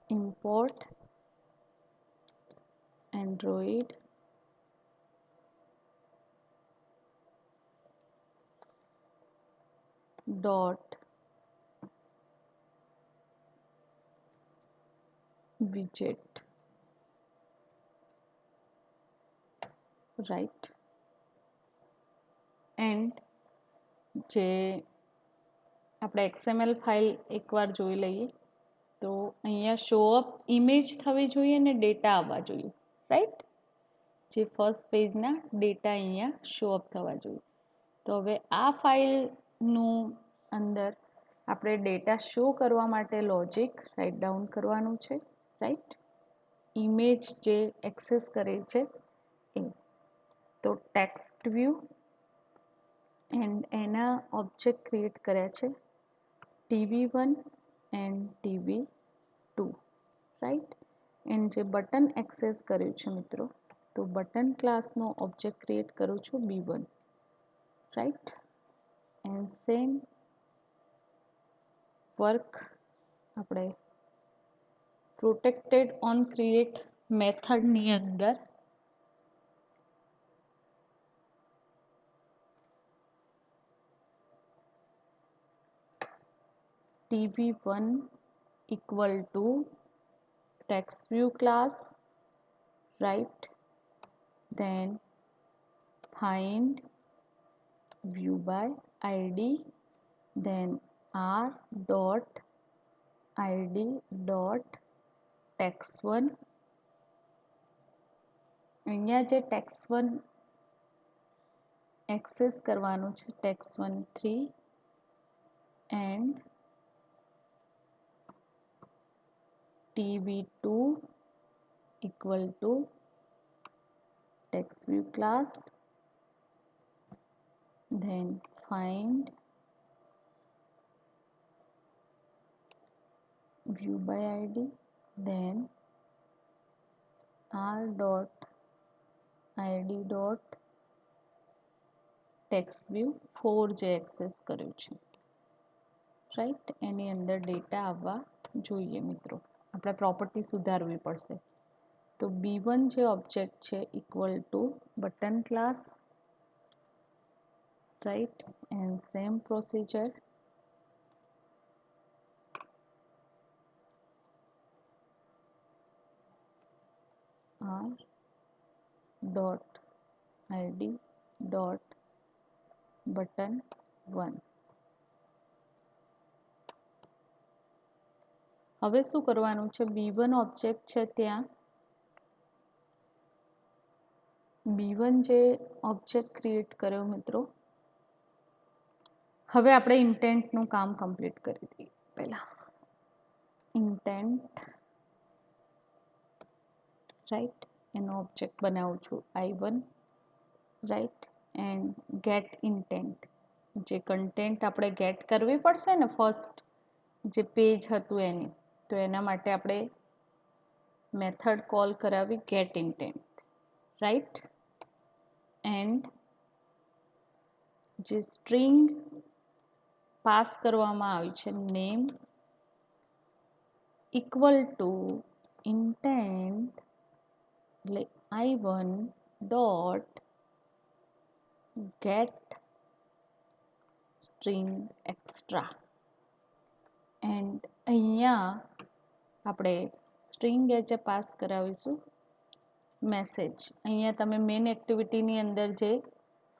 import Android dot widget, right. And જે આપણે XML ફાઇલ એકવાર જોઈ લઈએ, તો અહીંયા શો અપ ઇમેજ થવી જોઈએ ને ડેટા આવવા જોઈએ, રાઈટ. જે ફર્સ્ટ પેજના ડેટા અહીંયા શો અપ થવા જોઈએ. તો હવે આ ફાઇલનું અંદર આપણે ડેટા શો કરવા માટે લોજિક રાઇટ ડાઉન કરવાનું છે, રાઈટ. ઇમેજ જે એક્સેસ કરે છે એ, તો ટેક્સ્ટ વ્યૂ એન્ડ એના ઓબ્જેક્ટ ક્રિએટ કર્યા છે tv1 and tv2, right. And જે બટન એક્સેસ કર્યું છે મિત્રો, તો બટન ક્લાસનો ઓબ્જેક્ટ ક્રિએટ કરું છું b1, right. And same work આપણે પ્રોટેક્ટેડ ઓન ક્રિએટ મેથડની અંદર tv1 equal to text view class, right. Then find view by id, then r dot id dot text1. અહીંયા જે text1 એક્સેસ કરવાનું છે text1 3 and tv2 equal to text view class, then find view by id, then r dot id dot text view 4 જે એક્સેસ કર્યું છે, રાઈટ. એની અંદર ડેટા આવવા જોઈએ મિત્રો. આપણે પ્રોપર્ટી સુધારવી પડશે. તો b1 જે ઓબ્જેક્ટ છે equal to button class, right, and same procedure r dot id dot button 1. હવે શું કરવાનું છે, b1 ઓબ્જેક્ટ છે ત્યાં b1 જે ઓબ્જેક્ટ ક્રિએટ કર્યો મિત્રો, હવે આપણે ઇન્ટેન્ટનું કામ કમ્પ્લીટ કરી દઈએ. પહેલા ઇન્ટેન્ટ, રાઈટ, એનો ઓબ્જેક્ટ બનાવું છું i1, right, and gate intent, જે કન્ટેન્ટ આપણે ગેટ કરવી પડશે ને ફર્સ્ટ જે પેજ હતું એની, તો એના માટે આપણે મેથડ કોલ કરાવી ગેટ ઇન્ટેન્ટ, રાઈટ. એન્ડ જે સ્ટ્રિંગ પાસ કરવામાં આવી છે નેમ ઇક્વલ ટુ ઇન્ટેન્ટ, એટલે i1 dot get string extra. And અહીંયા આપણે સ્ટ્રિંગ એજ પાસ કરાવીશું મેસેજ. અહીંયા તમે મેઇન એક્ટિવિટીની અંદર જે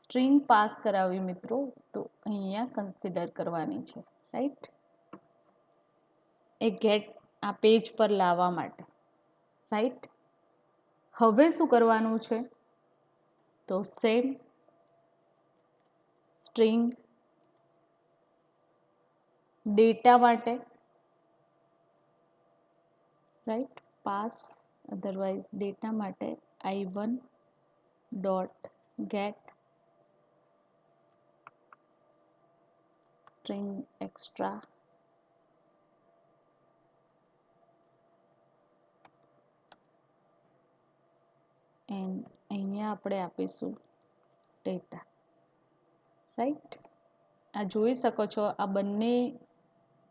સ્ટ્રિંગ પાસ કરાવી મિત્રો, તો અહીંયા કન્સિડર કરવાની છે, રાઈટ, એ ગેટ આ પેજ પર લાવવા માટે, રાઈટ. હવે શું કરવાનું છે, તો સેમ સ્ટ્રિંગ ડેટા માટે, રાઈટ, પાસ, અધરવાઇઝ ડેટા માટે i1 dot get string extra, and અહીંયા આપણે આપીશું ડેટા, રાઈટ. આ જોઈ શકો છો આ બંને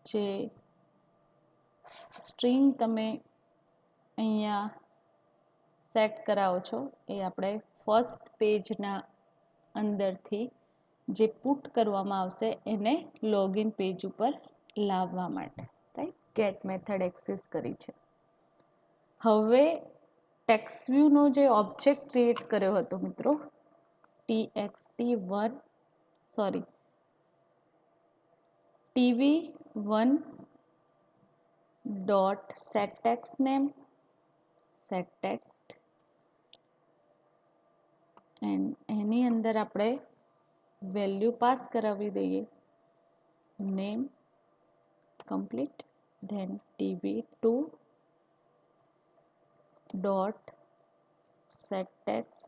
જે સ્ટ્રિંગ તમે અહીંયા સેટ કરાવો છો એ આપણે ફર્સ્ટ પેજના અંદરથી જે પુટ કરવામાં આવશે એને લોગિન પેજ ઉપર લાવવા માટે, રાઈટ, ગેટ મેથડ એક્સેસ કરી છે. હવે ટેક્સ્ટ વ્યૂનો જે ઓબ્જેક્ટ ક્રિએટ કર્યો હતો મિત્રો txt1 sorry tv1 dot set text name, set text, and એની અંદર આપણે વેલ્યુ પાસ કરાવી દઈએ name complete, then tv2 dot set text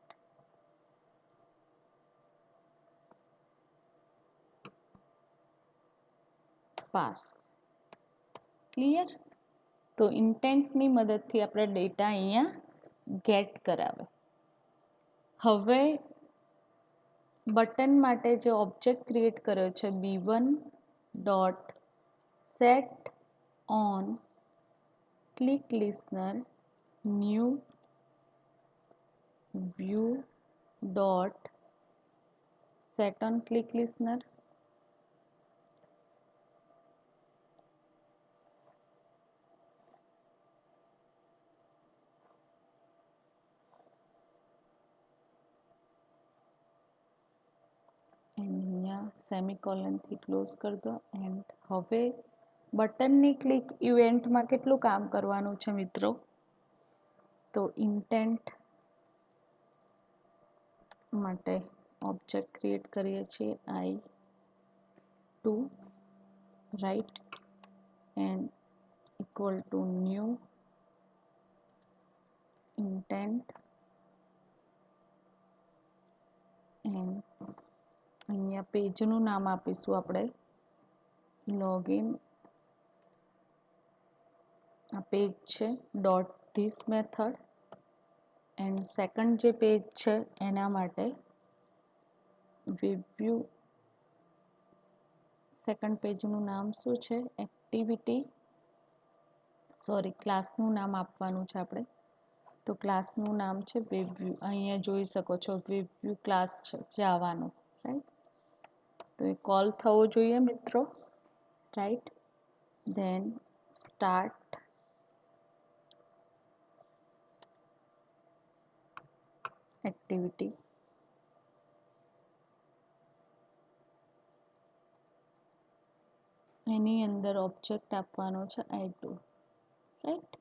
pass. Clear. તો ઇન્ટેન્ટની મદદથી આપણે ડેટા અહીંયા ગેટ કરાવે. હવે બટન માટે જે ઓબ્જેક્ટ ક્રિએટ કર્યો છે b1 dot sat on click listener new view dot sat on click listener, અહીંયા સેમિકોલનથી ક્લોઝ કરી દો. એન્ડ હવે બટનની ક્લિક ઇવેન્ટમાં કેટલું કામ કરવાનું છે મિત્રો, તો ઇન્ટેન્ટ માટે ઓબ્જેક્ટ ક્રિએટ કરીએ છીએ i2, right, and equal to new intent and અહીંયા પેજનું નામ આપીશું આપણે લોગિન. આ પેજ છે dot this method. And second જે પેજ છે એના માટે વેબવ્યૂ. સેકન્ડ પેજનું નામ શું છે? એક્ટિવિટી, સોરી, ક્લાસનું નામ આપવાનું છે આપણે. તો ક્લાસનું નામ છે વેબવ્યૂ. અહીંયા જોઈ શકો છો વેબવ્યૂ ક્લાસ છે જાવાનું, રાઈટ. તો એ કોલ થવો જોઈએ મિત્રો, રાઈટ. Then start activity. એની અંદર ઓબ્જેક્ટ આપવાનો છે i2, રાઈટ.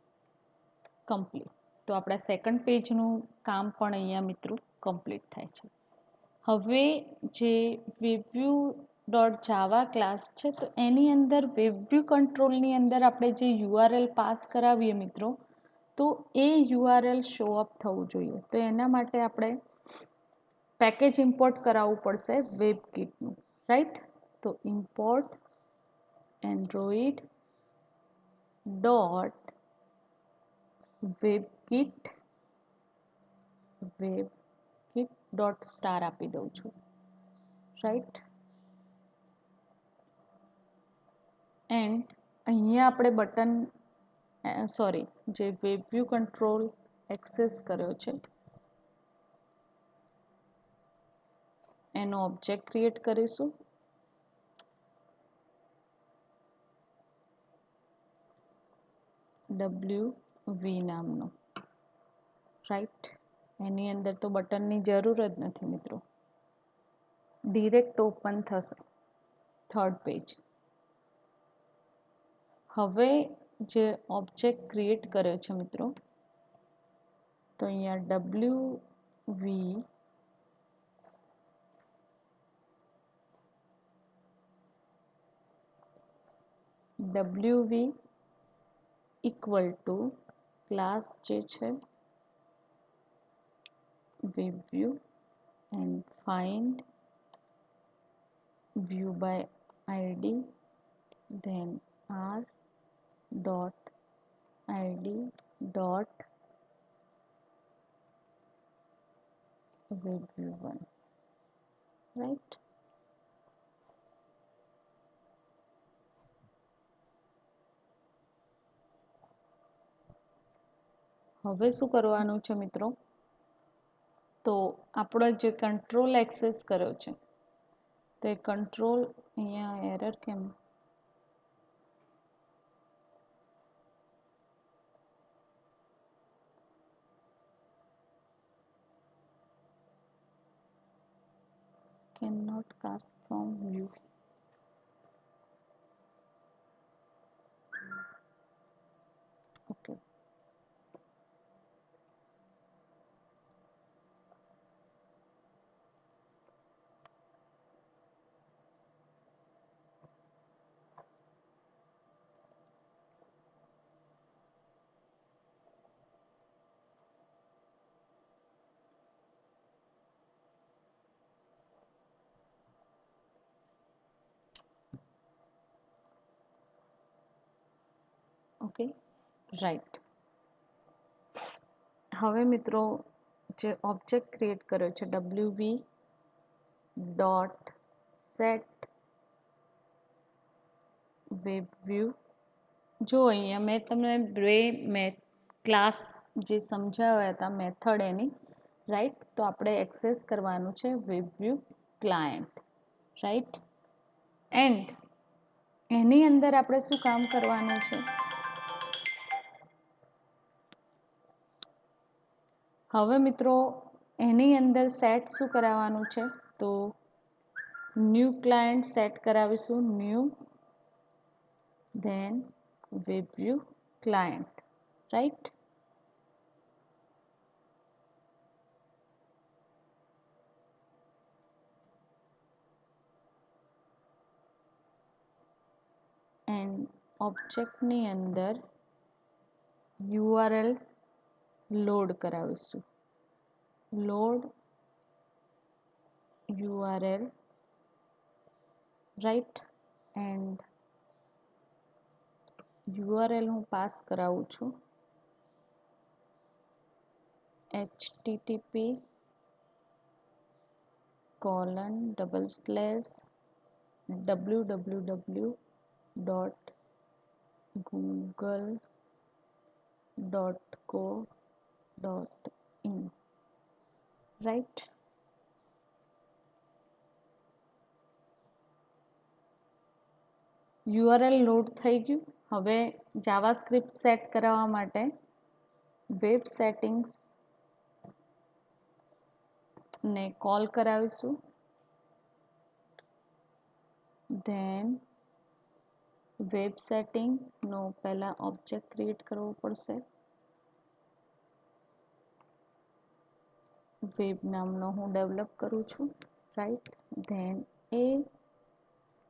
કમ્પ્લીટ. તો આપણા સેકન્ડ પેજનું કામ પણ અહીંયા મિત્રો કમ્પ્લીટ થાય છે. હવે જે વેબવ્યૂ ડોટ જાવા ક્લાસ છે તો એની અંદર વેબવ્યૂ કંટ્રોલની અંદર આપણે જે યુઆરએલ પાસ કરાવીએ મિત્રો, તો એ યુઆરએલ શો અપ થવું જોઈએ. તો એના માટે આપણે પેકેજ ઇમ્પોર્ટ કરાવવું પડશે વેબકીટનું, રાઈટ. તો import Android dot WebKit dot star આપી દઉં છું, રાઈટ. એન્ડ અહીંયા આપણે બટન, સોરી, જે વેબવ્યૂ કંટ્રોલ એક્સેસ કર્યો છે એનો ઓબ્જેક્ટ ક્રિએટ કરીશું. WV નામનો, રાઈટ. એની અંદર તો બટનની જરૂર જ નથી મિત્રો, ડિરેક્ટ ઓપન થશે થર્ડ પેજ. હવે જે ઓબ્જેક્ટ ક્રિએટ કર્યો છે મિત્રો, તો અહીંયા WV ઇક્વલ ટુ ક્લાસ જે છે web view and find view by ID, then r dot id dot webview1, right. હવે શું કરવાનું છે મિત્રો, તો આપણો જે કંટ્રોલ એક્સેસ કર્યો છે તો એ કંટ્રોલ, અહીંયા એરર કેમ? cannot cast from view. Okay. Okay, right. હવે મિત્રો જે ઓબ્જેક્ટ ક્રિએટ કર્યો છે WV ડોટ સેટ વેબવ્યૂ. જો અહીંયા મેં તમને ક્લાસ જે સમજાવ્યા હતા મેથડ એની, રાઈટ. તો આપણે એક્સેસ કરવાનું છે વેબવ્યૂ ક્લાયન્ટ, રાઈટ. એન્ડ એની અંદર આપણે શું કામ કરવાનું છે, હવે મિત્રો એની અંદર સેટ શું કરાવવાનું છે, તો ન્યૂ ક્લાયન્ટ સેટ કરાવીશું, new, then web view client, right. And ઓબ્જેક્ટની અંદર યુઆરએલ લોડ કરાવીશું, load URL, right, and URL હું પાસ કરાવું છું www.google.co.in, રાઈટ. URL લોડ થઈ ગયું. હવે જાવાસ્ક્રિપ્ટ સેટ કરાવવા માટે વેબ સેટિંગ્સ ને કોલ કરાવીશું. ધેન વેબ સેટિંગનો પહેલા ઓબ્જેક્ટ ક્રિએટ કરવો પડશે. વેબ નામનો હું ડેવલપ કરું છું, રાઈટ. ધેન એ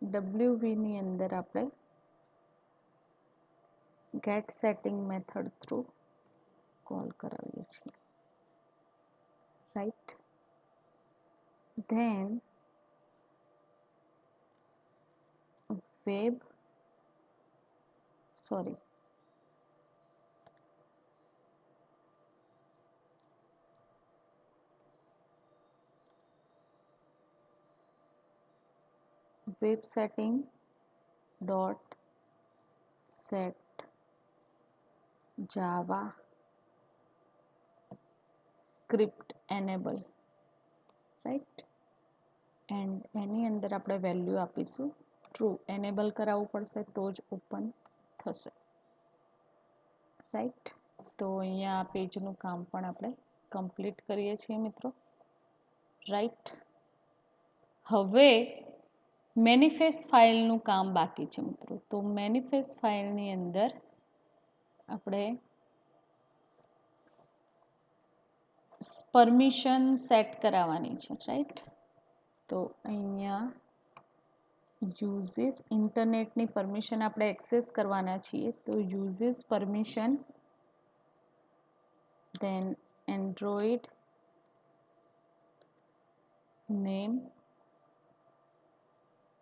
WV ની અંદર આપણે get setting method through call કરાવીએ છીએ, right. Then web sorry web setting dot set JavaScript enable, right. And એની અંદર આપણે વેલ્યુ આપીશું ટ્રુ. એનેબલ કરાવવું પડશે તો જ ઓપન થશે, રાઈટ. તો અહીંયા આ પેજનું કામ પણ આપણે કમ્પ્લીટ કરીએ છીએ મિત્રો, રાઈટ. હવે મેનિફેસ્ટ ફાઇલનું કામ બાકી છે મિત્રો. તો મેનિફેસ્ટ ફાઇલની અંદર આપણે પરમિશન સેટ કરાવવાની છે, રાઈટ. તો અહીંયા યુઝિસ ઇન્ટરનેટની પરમિશન આપણે એક્સેસ કરવાના છીએ. તો uses permission, then Android name,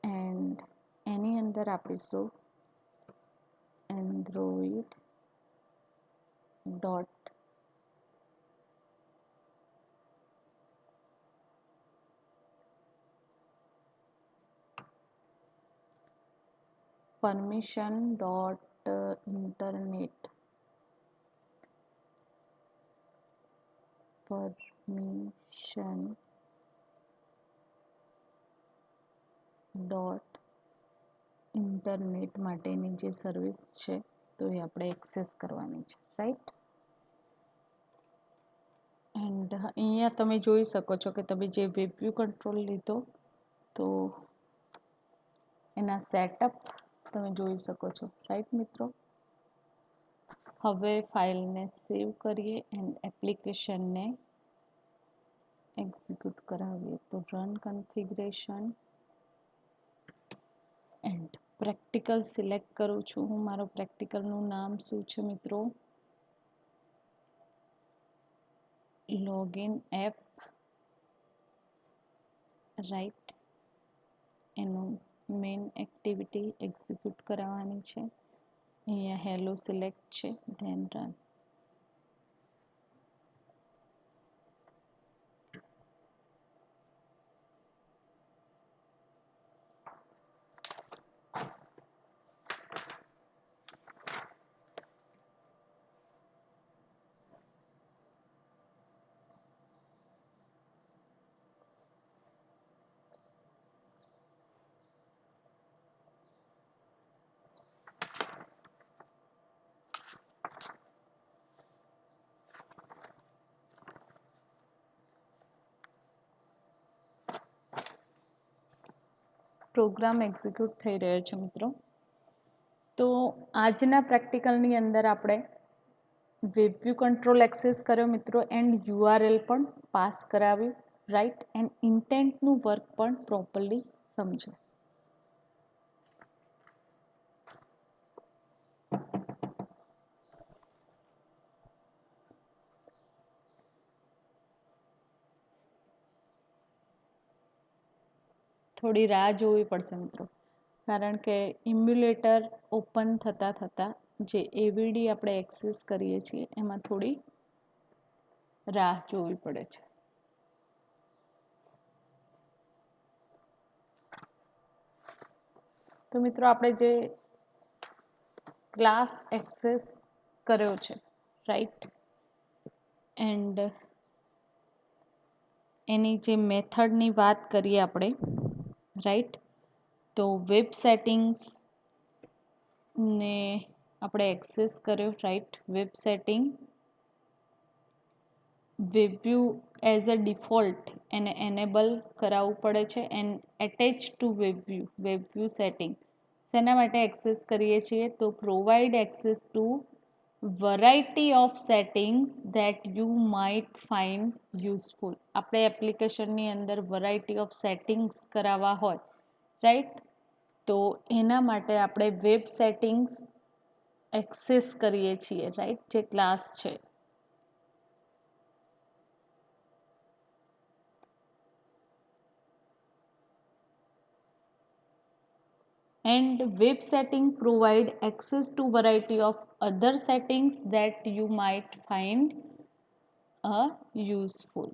and એની અંદર આપીશું Android dot permission dot internet permission dot internet માટેની જે સર્વિસ છે તો એ આપણે એક્સેસ કરવાની છે, રાઈટ. એન્ડ અહીંયા તમે જોઈ શકો છો કે તમે જે વેબ વ્યૂ કંટ્રોલ લીધો તો એના સેટઅપ તમે જોઈ શકો છો, રાઈટ મિત્રો. હવે ફાઇલને સેવ કરીએ એન્ડ એપ્લિકેશનને એક્ઝિક્યુટ કરાવીએ. તો run configuration and practical select કરું છું હું. મારો પ્રેક્ટિકલનું નામ શું છે મિત્રો? Login app, right. એનું મેઇન એક્ટિવિટી એક્ઝિક્યુટ કરાવવાની છે. અહીંયા હેલો સિલેક્ટ છે, ધેન રન. પ્રોગ્રામ એક્ઝિક્યુટ થઈ રહ્યો છે મિત્રો. તો આજના પ્રેક્ટિકલની અંદર આપણે વેબ વ્યૂ કંટ્રોલ એક્સેસ કર્યો મિત્રો, એન્ડ URL પણ પાસ કરાવ્યું, રાઈટ. એન્ડ ઇન્ટેન્ટનું વર્ક પણ પ્રોપરલી સમજો. થોડી રાહ જોવી પડશે મિત્રો, કારણ કે ઇમ્યુલેટર ઓપન થતાં થતાં જે એવીડી આપણે એક્સેસ કરીએ છીએ એમાં થોડી રાહ જોવી પડે છે. તો મિત્રો આપણે જે ક્લાસ એક્સેસ કર્યો છે, રાઈટ, એન્ડ એની જે મેથડની વાત કરીએ આપણે, રાઈટ, તો વેબ સેટિંગ્સ ને આપણે એક્સેસ કર્યો, right. Web setting, web view as a default એને એનેબલ કરાવવું પડે છે. And attach to web view setting શેના માટે એક્સેસ કરીએ છીએ? તો provide access to variety of settings that you might find useful. આપણે એપ્લિકેશનની અંદર વેરાયટી ઓફ સેટિંગ્સ કરાવવા હોય, રાઈટ, તો એના માટે આપણે વેબ સેટિંગ્સ એક્સેસ કરીએ છીએ, રાઈટ, જે ક્લાસ છે. And web setting provide access to variety of other settings that you might find useful.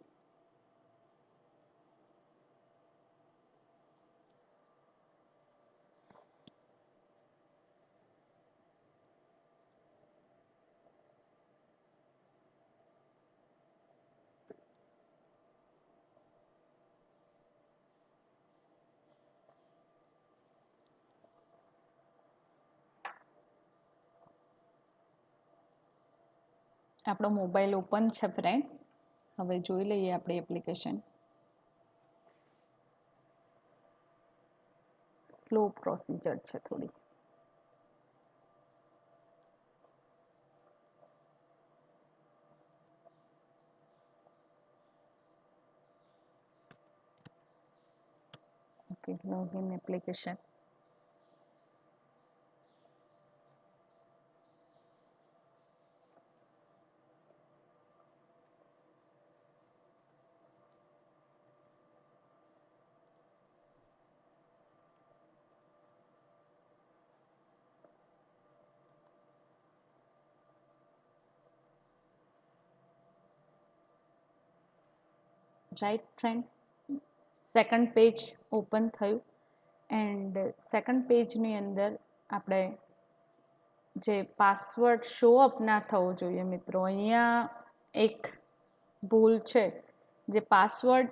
આપણો મોબાઈલ ઓપન છે ફ્રેન્ડ. હવે જોઈ લઈએ આપણી એપ્લિકેશન. સ્લો પ્રોસિજર છે થોડી. Okay, login application. Right friend, second page open થયું એન્ડ સેકન્ડ પેજની અંદર આપણે જે પાસવર્ડ શો અપ ના થવો જોઈએ મિત્રો. અહીંયા એક ભૂલ છે. જે પાસવર્ડ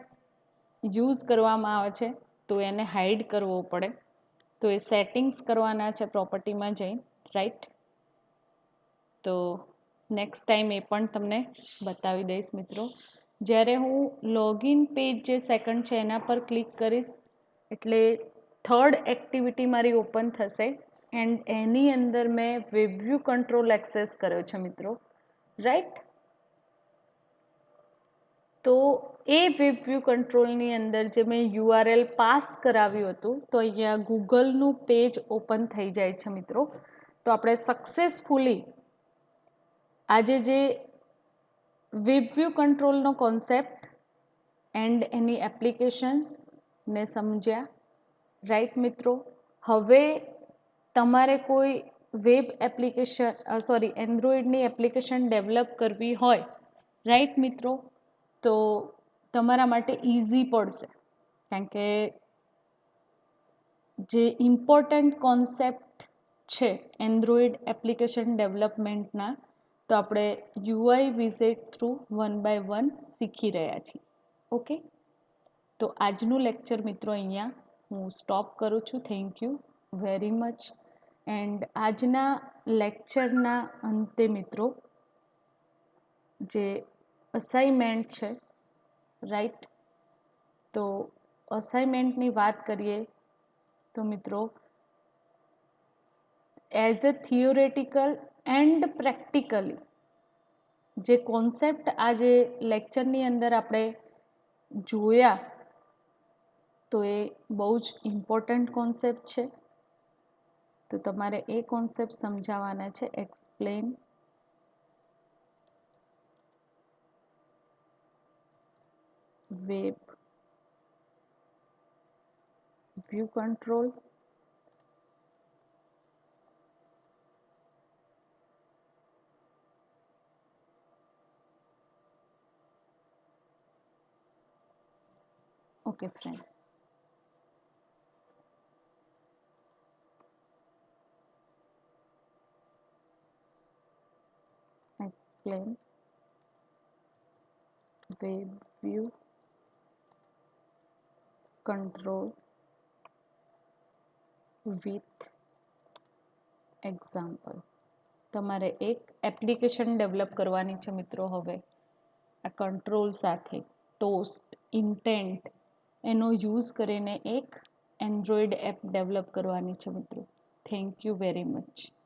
યુઝ કરવામાં આવે છે તો એને હાઈડ કરવો પડે. તો એ સેટિંગ્સ કરવાના છે પ્રોપર્ટીમાં જઈ, રાઈટ. તો નેક્સ્ટ ટાઈમ એ પણ તમને બતાવી દઈશ મિત્રો. જ્યારે હું લોગિન પેજ જે સેકન્ડ છે એના પર ક્લિક કરીશ એટલે થર્ડ એક્ટિવિટી મારી ઓપન થશે એન્ડ એની અંદર મેં વેબવ્યુ કંટ્રોલ એક્સેસ કર્યો છે મિત્રો, રાઈટ. તો એ વેબવ્યુ કંટ્રોલની અંદર જે મેં યુઆરએલ પાસ કરાવ્યું હતું તો અહીંયા ગૂગલનું પેજ ઓપન થઈ જાય છે મિત્રો. તો આપણે સક્સેસફુલી આજે જે વેબવ્યુ કંટ્રોલનો કોન્સેપ્ટ એન્ડ એની એપ્લિકેશનને સમજ્યા, રાઈટ મિત્રો. હવે તમારે કોઈ વેબ એપ્લિકેશન એન્ડ્રોઈડની એપ્લિકેશન ડેવલપ કરવી હોય, રાઈટ મિત્રો, તો તમારા માટે ઇઝી પડશે. કારણ કે જે ઇમ્પોર્ટન્ટ કોન્સેપ્ટ છે એન્ડ્રોઈડ એપ્લિકેશન ડેવલપમેન્ટના, તો આપણે યુઆઈ વિઝિટ થ્રુ 1 by 1 શીખી રહ્યા છીએ. ઓકે, તો આજનું લેક્ચર મિત્રો અહીંયા હું સ્ટોપ કરું છું. Thank you very much. And આજના લેક્ચરના અંતે મિત્રો જે અસાઇનમેન્ટ છે, રાઈટ, તો અસાઇનમેન્ટની વાત કરીએ તો મિત્રો as a theoretical and practically જે કોન્સેપ્ટ આજે લેક્ચરની અંદર આપણે જોયા તો એ બહુ જ ઇમ્પોર્ટન્ટ કોન્સેપ્ટ છે. તો તમારે એ કોન્સેપ્ટ સમજાવવાના છે. Explain web view control, okay friend. Explain web view control with example. તમારે એક એપ્લિકેશન ડેવલપ કરવાની છે મિત્રો. હવે આ કંટ્રોલ સાથે ટોસ્ટ ઇન્ટેન્ટ એનો યુઝ કરીને એક એન્ડ્રોઈડ એપ ડેવલપ કરવાની છે મિત્રો. Thank you very much.